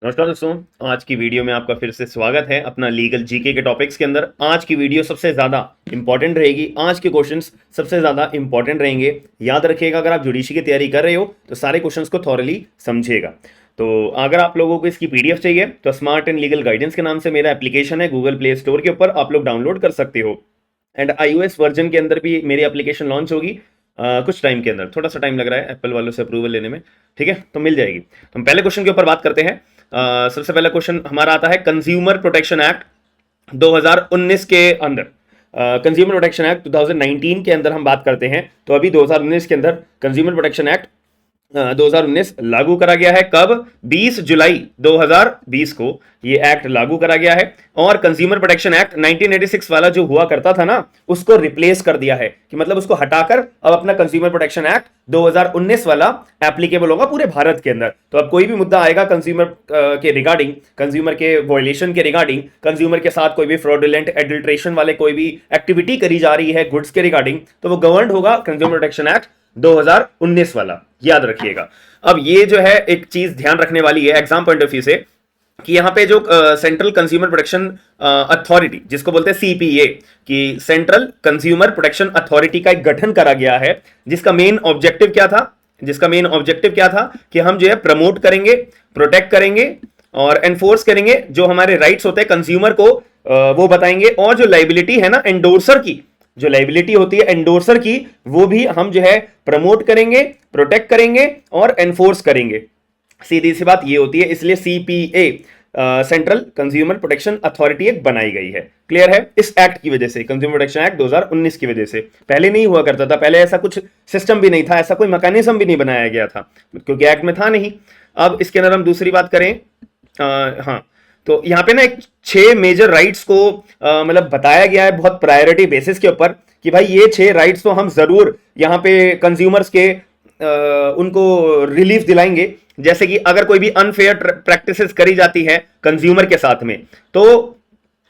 नमस्कार दोस्तों। आज की वीडियो में आपका फिर से स्वागत है अपना लीगल जीके के टॉपिक्स के अंदर। आज की वीडियो सबसे ज़्यादा इंपॉर्टेंट रहेगी। आज के क्वेश्चंस सबसे ज़्यादा इंपॉर्टेंट रहेंगे। याद रखिएगा, अगर आप जुडिशरी की तैयारी कर रहे हो तो सारे क्वेश्चंस को थॉरली समझिएगा। तो अगर आप लोगों को इसकी पीडीएफ चाहिए तो स्मार्ट एंड लीगल गाइडेंस के नाम से मेरा एप्लीकेशन है, गूगल प्ले स्टोर के ऊपर आप लोग डाउनलोड कर सकते हो। एंड iOS वर्जन के अंदर भी मेरी एप्लीकेशन लॉन्च होगी कुछ टाइम के अंदर। थोड़ा सा टाइम लग रहा है एप्पल वालों से अप्रूवल लेने में, ठीक है, तो मिल जाएगी। तो हम पहले क्वेश्चन के ऊपर बात करते हैं। सबसे पहला क्वेश्चन हमारा आता है कंज्यूमर प्रोटेक्शन एक्ट 2019 के अंदर। कंज्यूमर प्रोटेक्शन एक्ट 2019 के अंदर हम बात करते हैं, तो अभी 2019 के अंदर कंज्यूमर प्रोटेक्शन एक्ट 2019 लागू करा गया है। कब? 20 जुलाई 2020 को ये एक्ट लागू करा गया है। और कंज्यूमर प्रोटेक्शन एक्ट 1986 वाला जो हुआ करता था ना, उसको रिप्लेस कर दिया है, कि मतलब उसको हटाकर अब अपना कंज्यूमर प्रोटेक्शन एक्ट 2019 वाला एप्लीकेबल होगा पूरे भारत के अंदर। तो अब कोई भी मुद्दा आएगा कंज्यूमर के रिगार्डिंग, कंज्यूमर के वायलेशन के रिगार्डिंग, कंज्यूमर के साथ कोई भी फ्रॉडुलेंट एडल्ट्रेशन वाले कोई भी एक्टिविटी करी जा रही है गुड्स के रिगार्डिंग, तो वो गवर्न होगा कंज्यूमर प्रोटेक्शन एक्ट 2019 वाला। याद रखिएगा। अब ये जो है एक चीज ध्यान रखने वाली है एग्जाम पॉइंट ऑफ व्यू से, कि यहाँ पे जो सेंट्रल कंज्यूमर प्रोटेक्शन अथॉरिटी जिसको बोलते हैं सीपीए, कि सेंट्रल कंज्यूमर प्रोटेक्शन अथॉरिटी का एक गठन करा गया है, जिसका मेन ऑब्जेक्टिव क्या था? कि हम जो है प्रमोट करेंगे, प्रोटेक्ट करेंगे और एनफोर्स करेंगे जो हमारे राइट्स होते हैं कंज्यूमर को, वो बताएंगे। और जो लाइबिलिटी है ना एंडोर्सर की, जो लाइबिलिटी होती है एंडोर्सर की, वो भी हम जो है प्रमोट करेंगे, प्रोटेक्ट करेंगे और एनफोर्स करेंगे। सीधी सी बात ये होती है, इसलिए CPA central consumer protection authority एक बनाई गई है। क्लियर है? इस एक्ट की वजह से, कंज्यूमर प्रोटेक्शन एक्ट 2019 की वजह से। पहले नहीं हुआ करता था, पहले ऐसा कुछ सिस्टम भी नहीं था, ऐसा कोई मैकेनिज्म भी नहीं बनाया गया था, क्योंकि एक्ट में था नहीं। अब इसके अंदर हम दूसरी बात करें, हाँ, तो यहाँ पे ना एक 6 मेजर राइट्स को मतलब बताया गया है बहुत प्रायोरिटी बेसिस के ऊपर, कि भाई ये 6 राइट्स तो हम जरूर यहाँ पे कंज्यूमर्स के उनको रिलीफ दिलाएंगे। जैसे कि अगर कोई भी अनफेयर प्रैक्टिसेस करी जाती है कंज्यूमर के साथ में, तो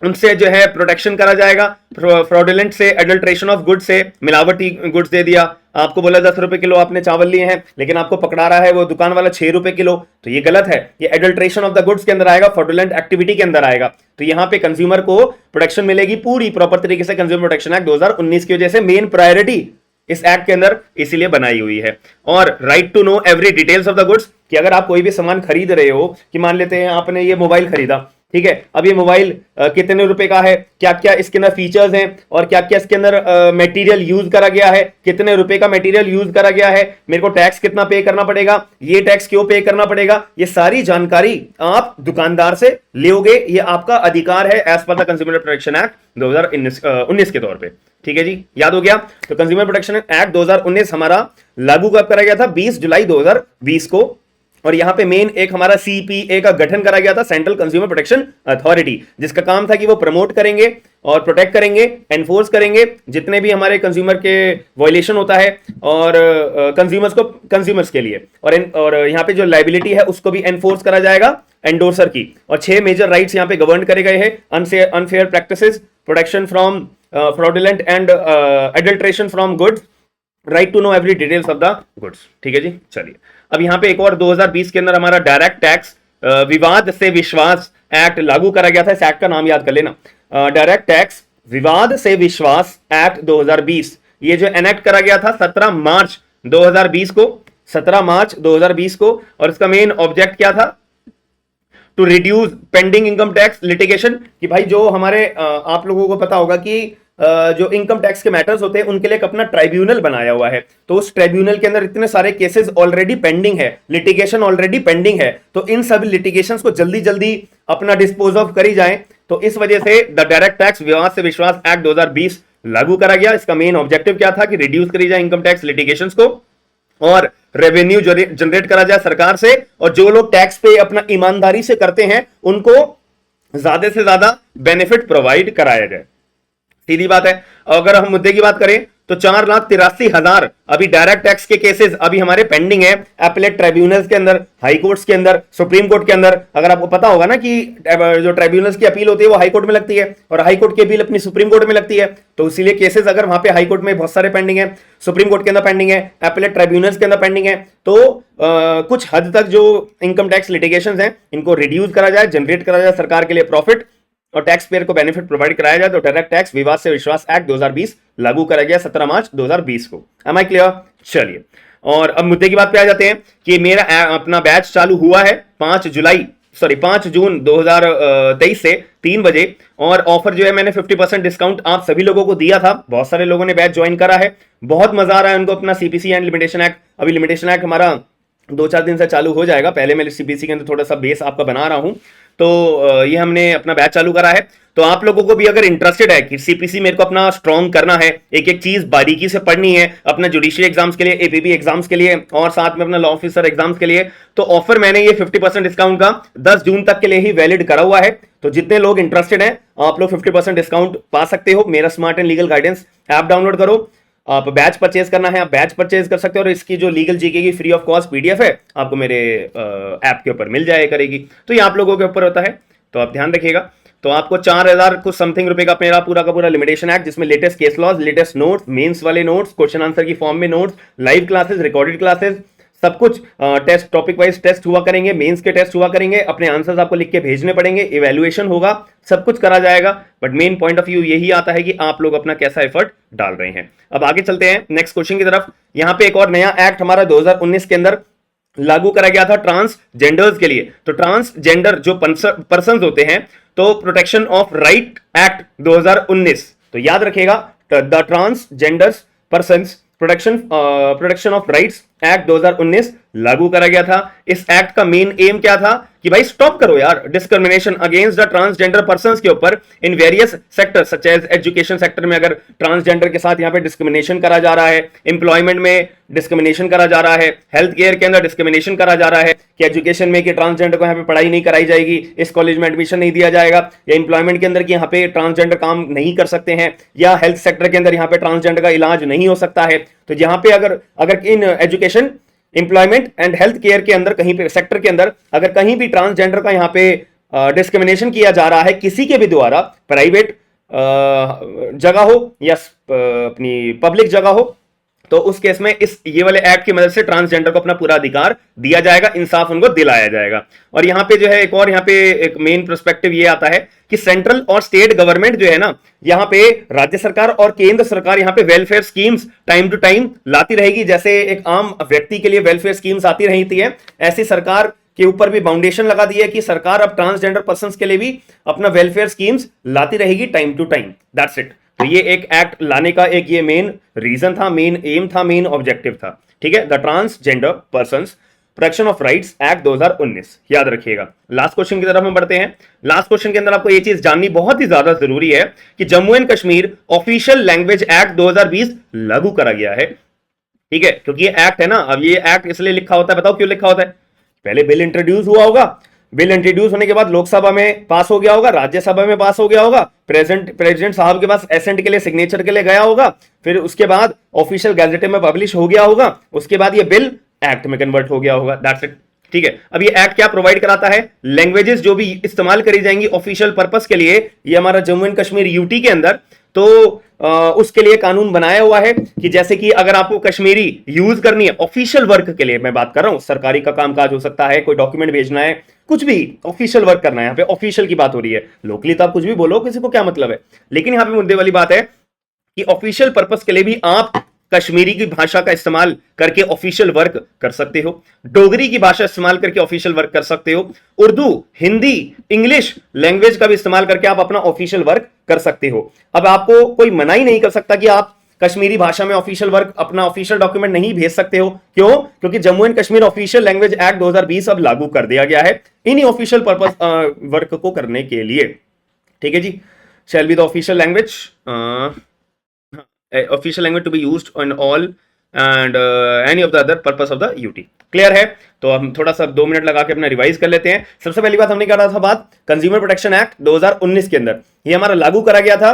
उनसे जो है प्रोटेक्शन करा जाएगा। फ्रॉडुलेंट से, एडल्ट्रेशन ऑफ गुड्स से, मिलावटी गुड्स दे दिया, आपको बोला 10 रुपए किलो आपने चावल लिए हैं, लेकिन आपको पकड़ा रहा है वो दुकान वाला 6 रुपए किलो, तो ये गलत है। ये एडल्ट्रेशन ऑफ द गुड्स के अंदर आएगा, फ्रॉडुलेंट एक्टिविटी के अंदर आएगा। तो यहां पे कंज्यूमर को प्रोटेक्शन मिलेगी पूरी प्रॉपर तरीके से। कंज्यूमर प्रोटेक्शन एक्ट 2019 की वजह से मेन प्रायोरिटी इस एक्ट के अंदर इसीलिए बनाई हुई है। और right to know every details of the goods, कि अगर आप कोई भी सामान खरीद रहे हो, कि मान लेते हैं आपने ये मोबाइल खरीदा, ठीक है, अब ये मोबाइल कितने रुपए का है, क्या क्या इसके अंदर फीचर्स हैं, और क्या क्या इसके अंदर मटेरियल यूज करा गया है, कितने रुपए का मटेरियल यूज करा गया है, मेरे को टैक्स कितना पे करना पड़ेगा, ये टैक्स क्यों पे करना पड़ेगा, ये सारी जानकारी आप दुकानदार से लोगे। ये आपका अधिकार है as per the consumer protection act 2019 के तौर पे। ठीक है जी, याद हो गया। तो कंज्यूमर प्रोटेक्शन एक्ट 2019 हमारा लागू कब करा गया था? 20 जुलाई 2020 को। और यहां पे मेन एक हमारा सीपीए का गठन करा गया था, सेंट्रल कंज्यूमर प्रोटेक्शन अथॉरिटी, जिसका काम था कि वो प्रमोट करेंगे और प्रोटेक्ट करेंगे, एनफोर्स करेंगे जितने भी हमारे कंज्यूमर के वायलेशन होता है, और कंज्यूमर्स के लिए, और यहां पे जो लाइबिलिटी है उसको भी एनफोर्स करा जाएगा एंडोर्सर की। और 6 मेजर राइट्स यहां पे गवर्न करे गए हैं। Unfair practices, protection from fraudulent and adulteration from goods, right to know every details of the goods. ठीक है जी, चलिए। अब यहां पे एक और 2020 के अंदर हमारा डायरेक्ट टैक्स विवाद से विश्वास एक्ट लागू करा गया था। इस एक्ट का नाम याद कर लेना, डायरेक्ट टैक्स विवाद से विश्वास एक्ट 2020। ये जो एनेक्ट करा गया था 17 मार्च 2020 को, 17 मार्च 2020 को। और इसका मेन ऑब्जेक्ट क्या था? To reduce pending income tax litigation, कि भाई जो हमारे आप लोगों को पता होगा कि जो इनकम टैक्स के मैटर्स होते हैं उनके लिए एक अपना ट्राइब्यूनल बनाया हुआ है। तो उस ट्राइब्यूनल के अंदर इतने सारे केसेस ऑलरेडी पेंडिंग है, लिटिगेशन ऑलरेडी पेंडिंग है, तो इन सभी लिटिगेशंस को जल्दी जल्दी अपना डिस्पोज ऑफ करी जाए। तो इस वजह से द डायरेक्ट टैक्स विवाद से विश्वास एक्ट 2020 लागू करा गया। इसका मेन ऑब्जेक्टिव क्या था? कि रिड्यूस करी जाए इनकम टैक्स लिटिगेशंस को और रेवेन्यू जनरेट करा जाए सरकार से, और जो लोग टैक्स पे अपना ईमानदारी से करते हैं उनको ज्यादा से ज्यादा बेनिफिट प्रोवाइड कराया जाए। सीधी बात है। अगर हम मुद्दे की बात करें तो 4,83,000 अभी डायरेक्ट टैक्स के केसेस अभी हमारे पेंडिंग है एपेलेट ट्राइब्यूनल्स के अंदर, हाई कोर्ट्स के अंदर, सुप्रीम कोर्ट के अंदर। अगर आपको पता होगा ना कि जो ट्राइब्यूनल्स की अपील होती है वो हाई कोर्ट में लगती है और हाई कोर्ट की अपील अपनी सुप्रीम कोर्ट में लगती है, तो इसीलिए केसेस अगर वहां पे हाई कोर्ट में बहुत सारे पेंडिंग है, सुप्रीम कोर्ट के अंदर पेंडिंग है, एपेलेट ट्राइब्यूनल्स के अंदर पेंडिंग है, तो कुछ हद तक जो इनकम टैक्स लिटिगेशंस हैं इनको रिड्यूस करा जाए, जनरेट करा जाए सरकार के लिए प्रॉफिट और टैक्स पेयर को बेनिफिट प्रोवाइड कराया जाए, तो डायरेक्ट टैक्स विवाद से विश्वास एक्ट 2020 लागू करा गया 17 मार्च 2020 को। Am I clear? चलिए, और अब मुद्दे की बात पे आ जाते हैं कि मेरा अपना बैच चालू हुआ है 5 जून 2023 से 3 बजे, और ऑफर जो है मैंने 50% डिस्काउंट आप सभी लोगों को दिया था। बहुत सारे लोगों ने बैच ज्वाइन करा है, बहुत मजा आ रहा है उनको अपना सीपीसी एंड लिमिटेशन एक्ट। अभी लिमिटेशन एक्ट हमारा 2-4 दिन से चालू हो जाएगा, पहले मैं सीपीसी के अंदर थोड़ा सा बेस आपका बना रहा हूं, तो ये हमने अपना बैच चालू करा है। तो आप लोगों को भी अगर इंटरेस्टेड है कि सीपीसी मेरे को अपना स्ट्रॉन्ग करना है, एक एक चीज बारीकी से पढ़नी है अपना जुडिशियल एग्जाम्स के लिए, एपीपी एग्जाम्स के लिए और साथ में अपना लॉ ऑफिसर एग्जाम्स के लिए, तो ऑफर मैंने ये 50% डिस्काउंट का 10 जून तक के लिए ही वैलिड करा हुआ है। तो जितने लोग इंटरेस्टेड हैं आप लोग 50% डिस्काउंट पा सकते हो। मेरा smart and legal guidance app download करो, आप बैच परचेज करना है आप बैच परचेज कर सकते हो, और इसकी जो लीगल जीके की फ्री ऑफ कॉस्ट पीडीएफ है आपको मेरे ऐप के ऊपर मिल जाए करेगी। तो ये आप लोगों के ऊपर होता है, तो आप ध्यान रखिएगा। तो आपको 4,000 कुछ समथिंग रुपए का मेरा पूरा का पूरा लिमिटेशन एक्ट, जिसमें latest case laws, latest notes, mains वाले नोट्स, क्वेश्चन आंसर की फॉर्म में notes, live classes, recorded classes, सब कुछ टेस्ट टॉपिक वाइज टेस्ट हुआ करेंगे, मेंस के टेस्ट हुआ करेंगे, अपने आंसर्स आपको लिख के भेजने पड़ेंगे, इवैल्यूएशन होगा, सब कुछ करा जाएगा। But main point of view यही आता है कि आप लोग अपना कैसा एफर्ट डाल रहे हैं। अब आगे चलते हैं नेक्स्ट क्वेश्चन की तरफ। यहां पे एक और नया एक्ट हमारा 2019 के अंदर लागू करा गया था ट्रांसजेंडर्स के लिए। तो ट्रांसजेंडर जो पर्संस होते हैं, तो प्रोटेक्शन ऑफ राइट एक्ट 2019, तो याद रखिएगा the transgenders persons protection of rights act 2019 लागू करा गया था। इस एक्ट का मेन एम क्या था कि भाई स्टॉप करो यार discrimination against the transgender persons के ऊपर in various sector such as education sector में अगर ट्रांसजेंडर के साथ यहां पे डिस्क्रिमिनेशन करा जा रहा है, एम्प्लॉयमेंट में डिस्क्रिमिनेशन करा जा रहा है, हेल्थ केयर के अंदर डिस्क्रिमिनेशन करा जा रहा है कि एजुकेशन में कि ट्रांसजेंडर को यहाँ पे पढ़ाई नहीं कराई जाएगी, इस कॉलेज में एडमिशन नहीं दिया जाएगा, या एम्प्लॉयमेंट के अंदर कि यहाँ पे ट्रांसजेंडर काम नहीं कर सकते हैं, या हेल्थ सेक्टर के अंदर यहाँ पे ट्रांसजेंडर का इलाज नहीं हो सकता है। तो यहाँ पे अगर in education, employment and health care के अंदर कहीं पे सेक्टर के अंदर अगर कहीं भी ट्रांसजेंडर का यहाँ पे डिस्क्रिमिनेशन किया जा रहा है किसी के भी द्वारा, प्राइवेट जगह हो या अपनी पब्लिक जगह हो, तो उस केस में इस ये वाले एक्ट की मदद से ट्रांसजेंडर को अपना पूरा अधिकार दिया जाएगा, इंसाफ उनको दिलाया जाएगा। और यहां पे जो है एक और यहां पे एक मेन पर्सपेक्टिव ये आता है कि सेंट्रल और स्टेट गवर्नमेंट जो है ना, यहां पे राज्य सरकार और केंद्र सरकार यहां पे welfare schemes time to time लाती रहेगी। जैसे एक आम व्यक्ति के लिए वेलफेयर स्कीम्स आती रही थी, ऐसी सरकार के ऊपर भी बाउंडेशन लगा दी है कि सरकार अब ट्रांसजेंडर पर्संस के लिए भी अपना वेलफेयर स्कीम्स लाती रहेगी time to time. That's it. तो ये एक एक्ट लाने का एक ये मेन रीजन था, मेन एम था, मेन ऑब्जेक्टिव था। ठीक है, the transgender persons protection of rights act 2019, याद रखिएगा। लास्ट क्वेश्चन की तरफ हम बढ़ते हैं। लास्ट क्वेश्चन के अंदर आपको ये चीज जाननी बहुत ही ज्यादा जरूरी है कि Jammu and Kashmir official language act 2020 लागू करा गया है। ठीक है, क्योंकि ये एक्ट है ना, अब ये एक्ट इसलिए लिखा होता है, बताओ क्यों लिखा होता है? पहले बिल इंट्रोड्यूस हुआ होगा, बिल इंट्रोड्यूस होने के बाद लोकसभा में पास हो गया होगा, राज्यसभा में पास हो गया होगा, प्रेसिडेंट साहब के पास एसेंट के लिए, सिग्नेचर के लिए गया होगा, फिर उसके बाद ऑफिशियल गैजेट में पब्लिश हो गया होगा, उसके बाद ये बिल एक्ट में कन्वर्ट हो गया होगा। That's it. ठीक है, अब ये एक्ट क्या प्रोवाइड कराता है? लैंग्वेजेस जो भी इस्तेमाल करी जाएंगी ऑफिशियल पर्पस के लिए, ये हमारा जम्मू एंड कश्मीर यूटी के अंदर, तो उसके लिए कानून बनाया हुआ है कि जैसे कि अगर आपको कश्मीरी यूज करनी है ऑफिशियल वर्क के लिए, मैं बात कर रहा हूं, सरकारी का कामकाज हो सकता है, कोई डॉक्यूमेंट भेजना है, कुछ भी ऑफिशियल वर्क करना है, यहाँ पे ऑफिशियल की बात हो रही है। लोकली तो आप कुछ भी बोलो, किसी को क्या मतलब है, लेकिन यहाँ पे मुद्दे वाली बात है कि ऑफिशियल पर्पस के लिए भी आप कश्मीरी की भाषा का इस्तेमाल करके ऑफिशियल वर्क कर सकते हो, डोगरी की भाषा इस्तेमाल करके ऑफिशियल वर्क कर सकते हो, उर्दू, हिंदी, इंग्लिश लैंग्वेज का भी इस्तेमाल करके आप अपना ऑफिशियल वर्क कर सकते हो। अब आपको कोई मना ही नहीं कर सकता कि आप कश्मीरी भाषा में ऑफिशियल वर्क, अपना ऑफिशियल डॉक्यूमेंट नहीं भेज सकते हो। क्यों? क्योंकि Jammu and Kashmir official language act 2020 अब लागू कर दिया गया है इन्हीं ऑफिशियल पर्पस वर्क को करने के लिए। ठीक है जी, shall be the official language official language to be used on all and any of the other purpose of the UT. Clear है? तो हम थोड़ा सा 2 मिनट लगा के अपना रिवाइज कर लेते हैं। सबसे पहली बात हमने कहा था बात कंज्यूमर प्रोटेक्शन एक्ट 2019 के अंदर, ये हमारा लागू करा गया था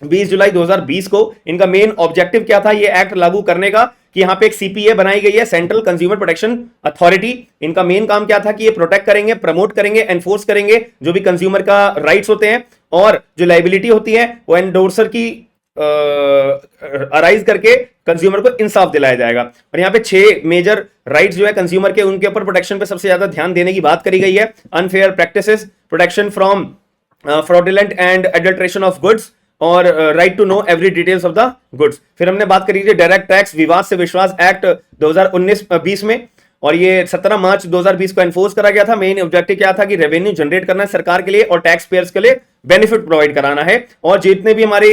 20 जुलाई 2020 को इनका मेन ऑब्जेक्टिव क्या था ये एक्ट लागू करने का, कि यहां पे एक सीपीए बनाई गई है, सेंट्रल कंज्यूमर प्रोटेक्शन अथॉरिटी। इनका मेन काम क्या था कि ये प्रोटेक्ट करेंगे, प्रमोट करेंगे, एनफोर्स करेंगे जो भी कंज्यूमर का राइट्स होते हैं, और जो लाइबिलिटी होती है वो एंडोर्सर की अराइज करके कंज्यूमर को इंसाफ दिलाया जाएगा। और यहाँ पे 6 मेजर राइट्स जो है कंज्यूमर के, उनके ऊपर प्रोटेक्शन पे सबसे ज्यादा ध्यान देने की बात करी गई है। Unfair practices, protection from fraudulent and adulteration of goods, और right to know every details of the goods. फिर हमने बात करी थी डायरेक्ट टैक्स विवाद से विश्वास एक्ट 2019-20 में, और ये 17 मार्च 2020 को एनफोर्स करा गया था। मेन ऑब्जेक्टिव क्या था कि रेवेन्यू जनरेट करना है सरकार के लिए और टैक्स पेयर्स के लिए बेनिफिट प्रोवाइड कराना है, और जितने भी हमारे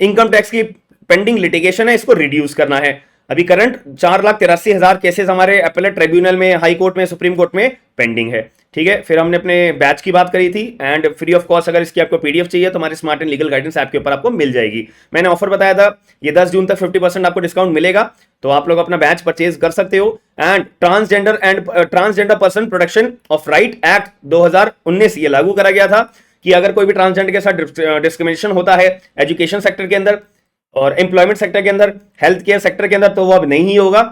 इनकम टैक्स की पेंडिंग लिटिगेशन है इसको रिड्यूस करना है। अभी करंट 4,83,000 केसेस हमारे अपीलेट ट्रिब्यूनल में, हाई कोर्ट में, सुप्रीम कोर्ट में पेंडिंग है। ठीक है, फिर हमने अपने बैच की बात करी थी, एंड फ्री ऑफ कॉस्ट अगर इसकी आपको पीडीएफ चाहिए तो हमारे smart and legal guidance app के ऊपर आपको मिल जाएगी। मैंने ऑफर बताया था ये 10 जून तक 50% आपको डिस्काउंट मिलेगा, तो आप लोग अपना बैच परचेज कर सकते हो। And transgender person protection of right act 2019 ये लागू करा गया था कि अगर कोई भी ट्रांसजेंडर के साथ डिस्क्रिमिनेशन होता है एजुकेशन सेक्टर के अंदर और एम्प्लॉयमेंट सेक्टर के अंदर, हेल्थ केयर सेक्टर के अंदर, तो वो अब नहीं होगा।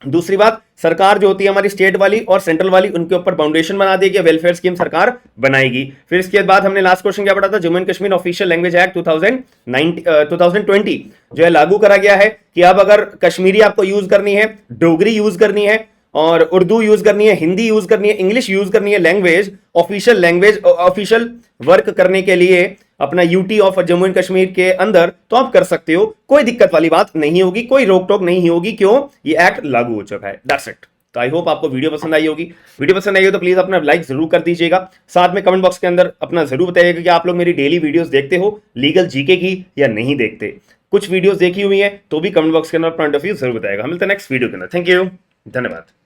दूसरी बात, सरकार जो होती है हमारी स्टेट वाली और सेंट्रल वाली, उनके ऊपर फाउंडेशन बना देगी, वेलफेयर स्कीम सरकार बनाएगी। फिर इसके बाद हमने लास्ट क्वेश्चन क्या पढ़ा था, Jammu and Kashmir official language act 2020 जो है लागू करा गया है कि अब अगर कश्मीरी आपको यूज करनी है, डोगरी यूज करनी है, और उर्दू यूज करनी है, हिंदी यूज करनी है, इंग्लिश यूज करनी है, लैंग्वेज ऑफिशियल वर्क करने के लिए अपना UT of Jammu and Kashmir के अंदर, तो आप कर सकते हो, कोई दिक्कत वाली बात नहीं होगी, कोई रोक टोक नहीं होगी। क्यों? ये एक्ट लागू हो चुका है। That's it. तो आई होप आपको वीडियो पसंद आई होगी। वीडियो पसंद आई हो तो प्लीज अपना लाइक जरूर कर दीजिएगा, साथ में कमेंट बॉक्स के अंदर अपना जरूर बताइएगा कि आप लोग मेरी डेली वीडियोस देखते हो लीगल जीके की या नहीं देखते। कुछ वीडियोस देखी हुई है तो भी कमेंट बॉक्स के अंदर पॉइंट ऑफ व्यू जरूर बताएगा। हम मिलते हैं नेक्स्ट वीडियो के अंदर। थैंक यू, धन्यवाद।